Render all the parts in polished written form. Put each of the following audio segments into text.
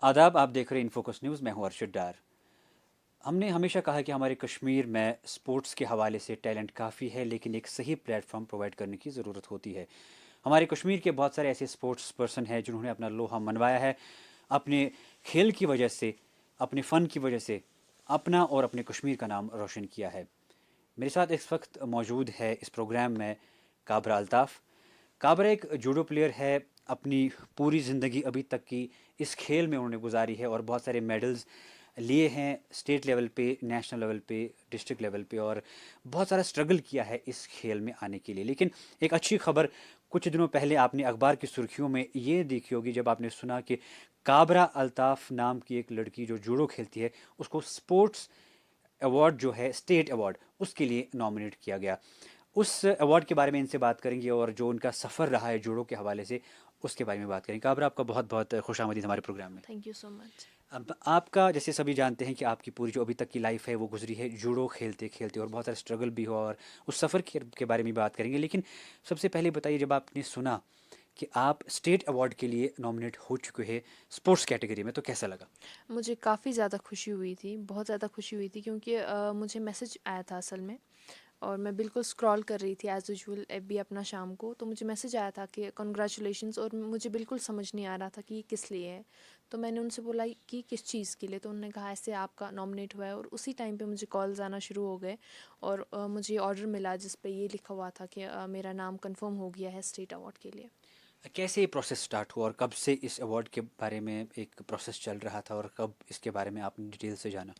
आदाब, आप देख रहे हैं इन्फोकस न्यूज़। मैं हूं अर्शद डार। हमने हमेशा कहा कि हमारे कश्मीर में स्पोर्ट्स के हवाले से टैलेंट काफ़ी है, लेकिन एक सही प्लेटफॉर्म प्रोवाइड करने की ज़रूरत होती है। हमारे कश्मीर के बहुत सारे ऐसे स्पोर्ट्स पर्सन हैं जिन्होंने अपना लोहा मनवाया है, अपने खेल की वजह से, अपने फ़न की वजह से अपना और अपने कश्मीर का नाम रोशन किया है। मेरे साथ इस वक्त मौजूद है इस प्रोग्राम में काबरा अल्ताफ़। काबरा एक जूडो प्लेयर है। अपनी पूरी ज़िंदगी अभी तक की इस खेल में उन्होंने गुजारी है और बहुत सारे मेडल्स लिए हैं, स्टेट लेवल पे, नेशनल लेवल पे, डिस्ट्रिक्ट लेवल पे, और बहुत सारा स्ट्रगल किया है इस खेल में आने के लिए। लेकिन एक अच्छी खबर, कुछ दिनों पहले आपने अखबार की सुर्खियों में ये देखी होगी जब आपने सुना कि काबरा अल्ताफ़ नाम की एक लड़की जो जूडो खेलती है, उसको स्पोर्ट्स अवार्ड जो है, स्टेट अवार्ड, उसके लिए नॉमिनेट किया गया। उस अवार्ड के बारे में इनसे बात करेंगे और जो उनका सफ़र रहा है जूडो के हवाले से, उसके बारे में बात करेंगे। काबरा, आपका बहुत बहुत खुश आमदीद हमारे प्रोग्राम में। Thank you so much. अब आपका, जैसे सभी जानते हैं कि आपकी पूरी जो अभी तक की लाइफ है वो गुजरी है जूडो खेलते खेलते, और बहुत सारा स्ट्रगल भी हुआ, और उस सफ़र के बारे में बात करेंगे। लेकिन सबसे पहले बताइए, जब आपने सुना कि आप स्टेट अवार्ड के लिए नॉमिनेट हो चुके हैं स्पोर्ट्स कैटेगरी में, तो कैसा लगा? मुझे काफ़ी ज़्यादा खुशी हुई थी, बहुत ज़्यादा खुशी हुई थी क्योंकि मुझे मैसेज आया था असल में। और मैं बिल्कुल स्क्रॉल कर रही थी एज़ यूजुअल एफबी अपना शाम को, तो मुझे मैसेज आया था कि कॉन्ग्रेचुलेशंस, और मुझे बिल्कुल समझ नहीं आ रहा था कि ये किस लिए है। तो मैंने उनसे बोला कि किस चीज़ के लिए, तो उन्होंने कहा ऐसे आपका नॉमिनेट हुआ है, और उसी टाइम पे मुझे कॉल्स आना शुरू हो गए। और मुझे ऑर्डर मिला जिस पे ये लिखा हुआ था कि मेरा नाम कंफर्म हो गया है स्टेट अवार्ड के लिए। कैसे ये प्रोसेस स्टार्ट हुआ और कब से इस अवार्ड के बारे में एक प्रोसेस चल रहा था, और कब इसके बारे में आपने डिटेल से जाना?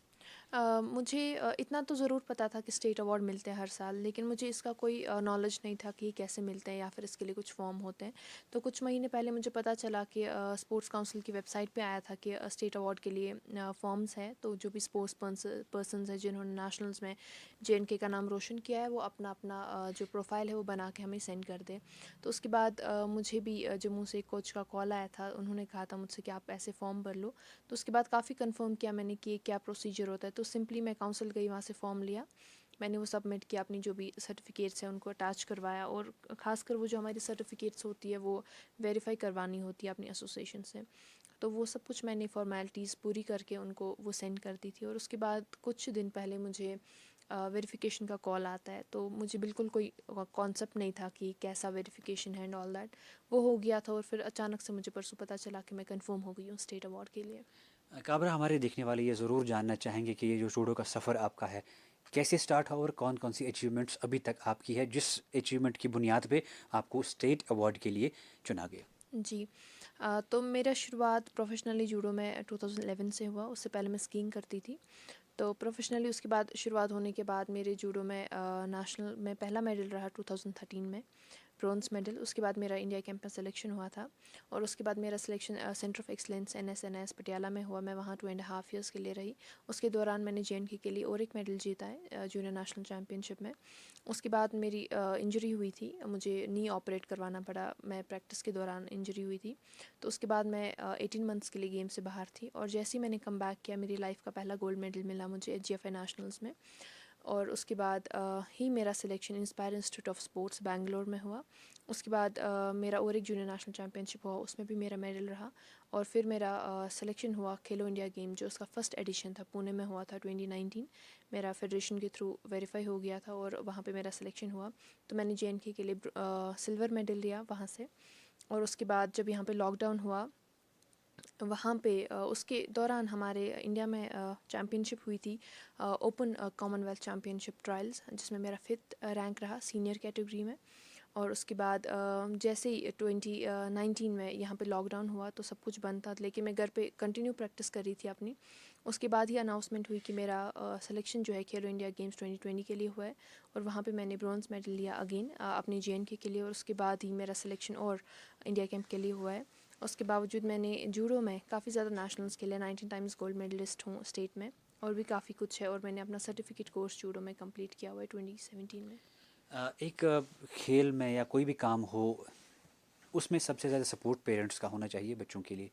मुझे इतना तो ज़रूर पता था कि स्टेट अवार्ड मिलते हैं हर साल, लेकिन मुझे इसका कोई नॉलेज नहीं था कि ये कैसे मिलते हैं या फिर इसके लिए कुछ फॉर्म होते हैं। तो कुछ महीने पहले मुझे पता चला कि स्पोर्ट्स काउंसिल की वेबसाइट पे आया था कि स्टेट अवार्ड के लिए फॉर्म्स हैं, तो जो भी स्पोर्ट्स पर्सनस हैं जिन्होंने नेशनल्स में जेएनके का नाम रोशन किया है, वो अपना अपना जो प्रोफाइल है वो बना के हमें सेंड कर दें। तो उसके बाद मुझे भी जम्मू से एक कोच का कॉल आया था, उन्होंने कहा था मुझसे कि आप ऐसे फॉर्म भर लो। तो उसके बाद काफ़ी कंफर्म किया मैंने कि क्या प्रोसीजर होता है, तो सिंपली मैं काउंसिल गई, वहाँ से फॉर्म लिया, मैंने वो सबमिट किया, अपनी जो भी सर्टिफिकेट्स हैं उनको अटैच करवाया, और ख़ासकर वो जो हमारी सर्टिफिकेट्स होती है वो वेरीफाई करवानी होती है अपनी एसोसिएशन से। तो वो सब कुछ मैंने फॉर्मेलिटीज़ पूरी करके उनको वो सेंड कर दी थी। और उसके बाद कुछ दिन पहले मुझे वेरिफिकेशन का कॉल आता है, तो मुझे बिल्कुल कोई कॉन्सेप्ट नहीं था कि कैसा वेरिफिकेशन है एंड ऑल दैट। वो हो गया था, और फिर अचानक से मुझे परसों पता चला कि मैं कंफर्म हो गई हूँ स्टेट अवार्ड के लिए। काबरा, हमारे देखने वाले ये ज़रूर जानना चाहेंगे कि ये जो जूडो का सफ़र आपका है, कैसे स्टार्ट हुआ और कौन कौन सी अचीवमेंट्स अभी तक आपकी है, जिस अचीवमेंट की बुनियाद पे आपको स्टेट अवार्ड के लिए चुना गया? जी। तो मेरा शुरुआत प्रोफेशनली जूडो में 2011 से हुआ, उससे पहले मैं स्कीइंग करती थी। तो प्रोफेशनली उसके बाद शुरुआत होने के बाद मेरे जूडो में नेशनल में पहला मेडल रहा 2013 में, ब्रोंज़ मेडल। उसके बाद मेरा इंडिया कैंप में सिलेक्शन हुआ था, और उसके बाद मेरा selection centre of excellence NSNS Patiala में हुआ। मैं वहाँ 2.5 ईयर्स के लिए रही। उसके दौरान मैंने JNK के लिए और एक मेडल जीता है जूनियर नेशनल चैम्पियनशिप में। उसके बाद मेरी इंजरी हुई थी, मुझे नी ऑपरेट करवाना पड़ा, मैं प्रैक्टिस के दौरान इंजरी हुई थी। तो उसके बाद मैं 18 मंथ्स के लिए गेम से बाहर थी, और जैसे ही मैंने कम बैक किया, मेरी लाइफ का पहला गोल्ड मेडल मिला मुझे GFI नेशनल्स में। और उसके बाद ही मेरा selection inspire institute of sports Bangalore में हुआ। उसके बाद मेरा और एक जूनियर नेशनल चैम्पियनशिप हुआ, उसमें भी मेरा मेडल रहा। और फिर मेरा सिलेक्शन हुआ खेलो इंडिया गेम, जो उसका फर्स्ट एडिशन था, पुणे में हुआ था 2019। मेरा फेडरेशन के थ्रू वेरीफाई हो गया था, और वहाँ पे मेरा सिलेक्शन हुआ। तो मैंने JNK के लिए सिल्वर मेडल लिया वहाँ से। और उसके बाद जब यहाँ पे लॉकडाउन हुआ, वहाँ पे उसके दौरान हमारे इंडिया में चैम्पियनशिप हुई थी, ओपन कॉमनवेल्थ चैम्पियनशिप ट्रायल्स, जिसमें मेरा 5th रैंक रहा सीनियर कैटेगरी में। और उसके बाद जैसे ही 2019 में यहाँ पे लॉकडाउन हुआ, तो सब कुछ बंद था, लेकिन मैं घर पे कंटिन्यू प्रैक्टिस कर रही थी अपनी। उसके बाद ही अनाउंसमेंट हुई कि मेरा सिलेक्शन जो है खेलो इंडिया गेम्स 2020 के लिए हुआ है, और वहाँ पे मैंने ब्रॉन्ज़ मेडल लिया अगेन अपनी JNK के लिए। और उसके बाद ही मेरा सिलेक्शन और इंडिया कैंप के लिए हुआ है। उसके बावजूद मैंने जूडो में काफ़ी ज़्यादा नेशनल्स के लिए 19 टाइम्स गोल्ड मेडलिस्ट हूँ स्टेट में, और भी काफ़ी कुछ है। और मैंने अपना सर्टिफिकेट कोर्स जूडो में कंप्लीट किया हुआ है 2017 में। एक खेल में या कोई भी काम हो, उसमें सबसे ज़्यादा सपोर्ट पेरेंट्स का होना चाहिए बच्चों के लिए।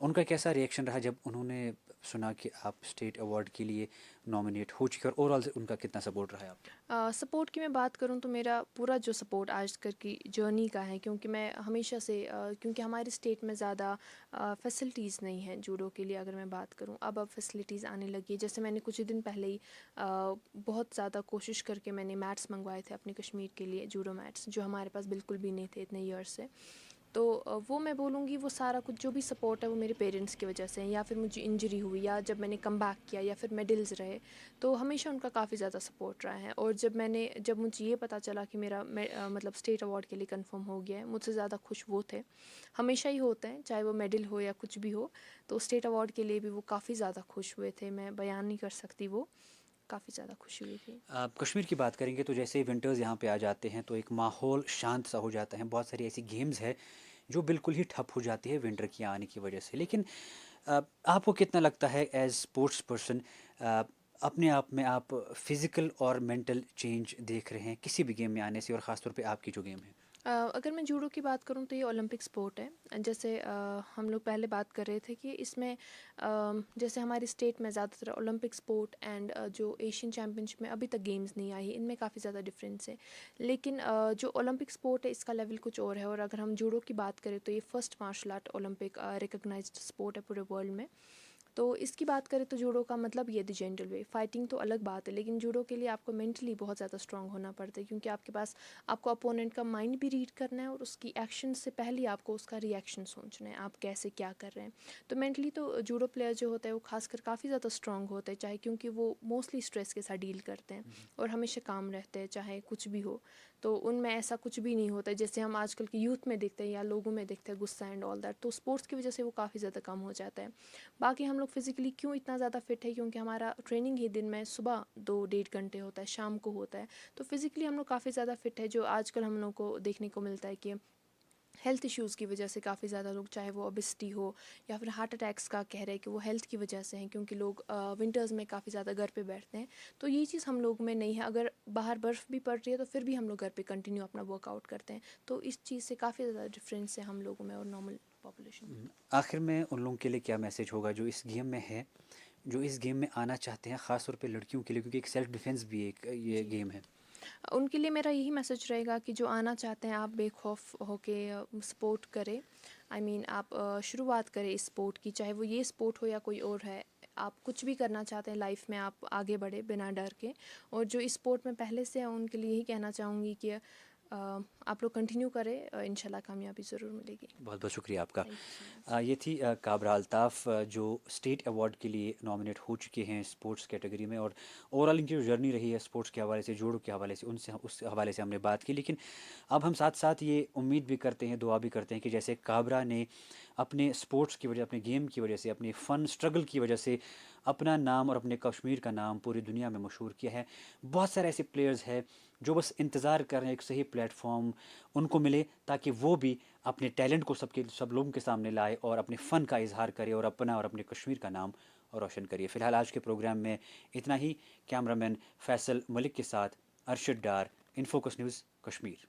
उनका कैसा रिएक्शन रहा जब उन्होंने सुना कि आप स्टेट अवार्ड के लिए नॉमिनेट हो चुके, और ओवरऑल उनका कितना सपोर्ट रहा है आपका? सपोर्ट की मैं बात करूँ तो मेरा पूरा जो सपोर्ट आज तक की जर्नी का है, क्योंकि मैं हमेशा से क्योंकि हमारे स्टेट में ज़्यादा फैसिलिटीज़ नहीं हैं जूडो के लिए। अगर मैं बात करूँ अब फैसिलिटीज़ आने लगी है। जैसे मैंने कुछ ही दिन पहले ही बहुत ज़्यादा कोशिश करके मैंने मैट्स मंगवाए थे अपने कश्मीर के लिए, जूडो मैट्स, जो हमारे पास बिल्कुल भी नहीं थे इतने ईयर से। तो वो मैं बोलूँगी वो सारा कुछ जो भी सपोर्ट है वो मेरे पेरेंट्स की वजह से है, या फिर मुझे इंजरी हुई या जब मैंने कम बैक किया या फिर मेडल्स रहे, तो हमेशा उनका काफ़ी ज़्यादा सपोर्ट रहा है। और जब मुझे ये पता चला कि मेरा मतलब स्टेट अवार्ड के लिए कंफर्म हो गया है, मुझसे ज़्यादा खुश वो थे। हमेशा ही होते हैं, चाहे वो मेडल हो या कुछ भी हो। तो स्टेट अवार्ड के लिए भी वो काफ़ी ज़्यादा खुश हुए थे, मैं बयान नहीं कर सकती, वो काफ़ी ज़्यादा खुशी हुई थी। आप कश्मीर की बात करेंगे तो जैसे ही विंटर्स यहाँ पे आ जाते हैं तो एक माहौल शांत सा हो जाता है। बहुत सारी ऐसी गेम्स है जो बिल्कुल ही ठप हो जाती है विंटर के आने की वजह से। लेकिन आपको कितना लगता है एज स्पोर्ट्स पर्सन, अपने आप में आप फिजिकल और मेंटल चेंज देख रहे हैं किसी भी गेम में आने से, और ख़ासतौर पे आपकी जो गेम है? अगर मैं जूडो की बात करूँ तो ये ओलंपिक स्पोर्ट है। जैसे हम लोग पहले बात कर रहे थे कि इसमें जैसे हमारे स्टेट में ज़्यादातर ओलंपिक स्पोर्ट एंड जो एशियन चैम्पियनशिप में अभी तक गेम्स नहीं आई है, इनमें काफ़ी ज़्यादा डिफरेंस है। लेकिन जो ओलंपिक स्पोर्ट है इसका लेवल कुछ और है। और अगर हम जूडो की बात करें तो ये first martial art Olympic recognised sport है पूरे वर्ल्ड में। तो इसकी बात करें तो जूडो का मतलब ये द जेंटल वे, फाइटिंग तो अलग बात है, लेकिन जूडो के लिए आपको मेंटली बहुत ज़्यादा स्ट्रांग होना पड़ता है, क्योंकि आपके पास आपको अपोनेंट का माइंड भी रीड करना है और उसकी एक्शन से पहले आपको उसका रिएक्शन सोचना है, आप कैसे क्या कर रहे हैं। तो मेंटली तो जूडो प्लेयर जो होता है वो खासकर काफ़ी ज़्यादा स्ट्रांग होता है, चाहे क्योंकि वो मोस्टली स्ट्रेस के साथ डील करते हैं और हमेशा काम रहते हैं चाहे कुछ भी हो। तो उनमें ऐसा कुछ भी नहीं होता है जैसे हम आजकल के यूथ में देखते हैं या लोगों में देखते हैं, गुस्सा एंड ऑल दैट। तो स्पोर्ट्स की वजह से वो काफ़ी ज़्यादा कम हो जाता है। बाकी हम लोग फिज़िकली क्यों इतना ज़्यादा फिट है, क्योंकि हमारा ट्रेनिंग ही दिन में सुबह 2 डेढ़ घंटे होता है, शाम को होता है। तो फिज़िकली हम लोग काफ़ी ज़्यादा फिट है। जो आजकल हम लोग को देखने को मिलता है कि हेल्थ इश्यूज़ की वजह से काफ़ी ज़्यादा लोग, चाहे वो ओबेसिटी हो या फिर हार्ट अटैक्स का कह रहे हैं कि वो हेल्थ की वजह से हैं, क्योंकि लोग विंटर्स में काफ़ी ज़्यादा घर पे बैठते हैं। तो ये चीज़ हम लोग में नहीं है। अगर बाहर बर्फ़ भी पड़ रही है तो फिर भी हम लोग घर पे कंटिन्यू अपना वर्कआउट करते हैं। तो इस चीज़ से काफ़ी ज़्यादा डिफरेंस है हम लोगों में और नॉर्मल पॉपुलेशन में। आखिर में उन लोगों के लिए क्या मैसेज होगा जो इस गेम में है, जो इस गेम में आना चाहते हैं, ख़ास तौर पे लड़कियों के लिए, क्योंकि एक सेल्फ डिफेंस भी एक ये जी, गेम है? उनके लिए मेरा यही मैसेज रहेगा कि जो आना चाहते हैं आप बेखौफ होके सपोर्ट करें। आई मीन आप शुरुआत करें इस स्पोर्ट की, चाहे वो ये स्पोर्ट हो या कोई और है। आप कुछ भी करना चाहते हैं लाइफ में, आप आगे बढ़े बिना डर के। और जो इस स्पोर्ट में पहले से है उनके लिए यही कहना चाहूँगी कि आप लोग कंटिन्यू करें, इंशाल्लाह कामयाबी ज़रूर मिलेगी। बहुत बहुत शुक्रिया आपका। Thank you so much. ये थी काबरा अल्ताफ़, जो स्टेट अवार्ड के लिए नॉमिनेट हो चुके हैं स्पोर्ट्स कैटेगरी में, और ओवरऑल इनकी जो जर्नी रही है स्पोर्ट्स के हवाले से, जूडो के हवाले से, उनसे उस हवाले से हमने बात की। लेकिन अब हम साथ साथ ये उम्मीद भी करते हैं, दुआ भी करते हैं कि जैसे काबरा ने अपने स्पोर्ट्स की वजह, अपने गेम की वजह से, अपने फ़न स्ट्रगल की वजह से अपना नाम और अपने कश्मीर का नाम पूरी दुनिया में मशहूर किया है, बहुत सारे ऐसे प्लेयर्स हैं जो बस इंतज़ार कर रहे हैं एक सही प्लेटफॉर्म उनको मिले, ताकि वो भी अपने टैलेंट को सब लोगों के सामने लाए और अपने फ़न का इजहार करे और अपना और अपने कश्मीर का नाम रोशन करिए। फ़िलहाल आज के प्रोग्राम में इतना ही। कैमरामैन फैसल मलिक के साथ अरशद डार, इन्फोकस न्यूज़ कश्मीर।